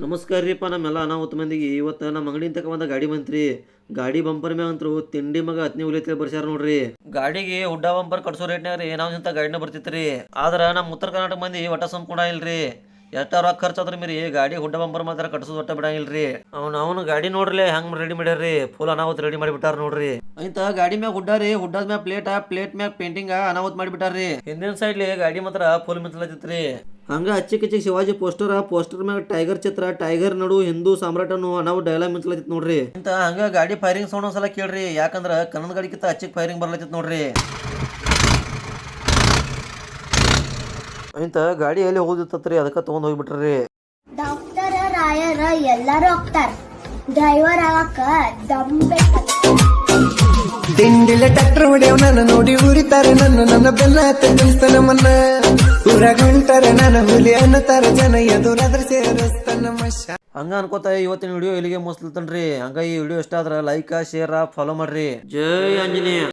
ನಮಸ್ಕಾರ ರೀಪ್ಪ ನಮ್ಮೆಲ್ಲ ಅನಾಹುತ ಮಂದಿಗೆ ಇವತ್ತು ನಮ್ಮ ಅಂಗಡಿ ತಗೊಂಬಂದ ಗಾಡಿ ಬಂತ್ರಿ. ಗಾಡಿ ಬಂಪರ್ ಮ್ಯಾಗ ಅಂತೂ ತಿಂಡಿ ಮಗ ಹತ್ನಿ ಉಲಿತೇಳಿ ಬರ್ಸ್ಯಾರ ನೋಡ್ರಿ. ಗಾಡಿಗೆ ಹುಡ್ಡ ಬಂಪರ್ ಕಟ್ಸೋ ರೇಟ್ನಾಗ ರೀ ನಾವು ಇಂಥ ಗಾಡಿನ ಬರ್ತಿತ್ರಿ. ಆದ್ರೆ ನಮ್ಮ ಉತ್ತರ ಕರ್ನಾಟಕ ಮಂದಿ ಒಟ್ಟ ಸಂಪೂರ್ಣ ಇಲ್ರಿ. ಎಷ್ಟ ರೊಕ್ಕ ಖರ್ಚಾದ್ರ ಮೀರಿ ಗಾಡಿ ಹುಡ್ಡ ಬಂಪರ್ ಮಾತ್ರ ಕಟ್ಸೋದು ಒಟ್ಟ ಬಿಡಂಗಿಲ್ರಿ. ಅವ್ನು ಗಾಡಿ ನೋಡ್ರಿ ಹೆಂಗ್ ರೆಡಿ ಮಾಡ್ಯಾರ್ರಿ. ಫುಲ್ ಅನಾಹುತ ರೆಡಿ ಮಾಡಿಬಿಟ್ಟಾರ ನೋಡ್ರಿ. ಇಂತ ಗಾಡಿ ಮ್ಯಾಗ ಹುಡ್ಡ ರೀ, ಹುಡ್ಡದ ಮ್ಯಾಗ ಪ್ಲೇಟ್ ಮ್ಯಾಗ ಪೇಂಟಿಂಗ್ ಅನಾಹುತ ಮಾಡಿಬಿಟ್ಟಾರ್ರಿ. ಹಿಂದಿನ ಸೈಡ್ಲಿ ಗಾಡಿ ಮಾತ್ರ ಫುಲ್ ಮಿಂಚಲತ್ತಿತ್ರಿ. ಹಂಗ ಅಚ್ಚಿಕಿಚ್ಚಿ ಶಿವಾಜಿ ಪೋಸ್ಟರ್ ಮ್ಯಾಗ ಟೈಗರ್ ಚಿತ್ರ, ಟೈಗರ್ ನಡು ಹಿಂದೂ ಸಾಮ್ರಾಟನು ನಾವು ಡೈಲಾಗ್ ಮಿಂಚಲತ್ತಿತ್ ನೋಡ್ರಿ. ಇಂತ ಹಂಗ ಗಾಡಿ ಫೈರಿಂಗ್ ಸೌಂಡ್ ಒಂದ್ಸಲ ಕೇಳ್ರಿ. ಯಾಕಂದ್ರ ಕನ್ನಡ ಗಾಡಿಕಿಂತ ಅಚ್ಚಿಕ್ ಫೈರಿಂಗ್ ಬರ್ಲತ್ತಿತ್ ನೋಡ್ರಿ. ಇಂತ ಗಾಡಿ ಎಲ್ಲಿ ಹೋದಿತ್ತತ್ರಿ, ಅದಕ್ಕೆ ತಗೊಂಡ್ ಹೋಗ್ಬಿಟ್ರಿ. ಡಾಕ್ಟರ್ ರಾಯರ ಎಲ್ಲರೂ ಹೋಗ್ತಾರ, ಡ್ರೈವರ್ ಆಗಕ್ಕ ದಮ್ಮೆ. ತಿಂಡಿಲ ಟ್ರ್ಯಾಕ್ಟರ್ ಹೊಡೆಯವ್ ನನ್ನ ನೋಡಿ ಉರಿತಾರೆ ನನ್ನ ಬೆನ್ನ ನಿಲ್ಸ್ತಾನ ಮನ್ನ ಊರಾಗುಂಟಾರೆ ನನ್ನ ಹುಲಿ ಅನ್ನತಾರ ಜನ ಎದುರಾದ್ರೆ ಸೇರಿಸ್ತಾನ ಮಶ. ಹಂಗ ಅನ್ಕೋತ ಇವತ್ತಿನ ವಿಡಿಯೋ ಇಲ್ಲಿಗೆ ಮುಗಿಸ್ಲತ್ತನ್ರಿ. ಹಂಗ ಈ ವಿಡಿಯೋ ಇಷ್ಟ ಆದ್ರ ಲೈಕ್, ಶೇರ್, ಫಾಲೋ ಮಾಡ್ರಿ. ಜೈ ಆಂಜನೇಯ.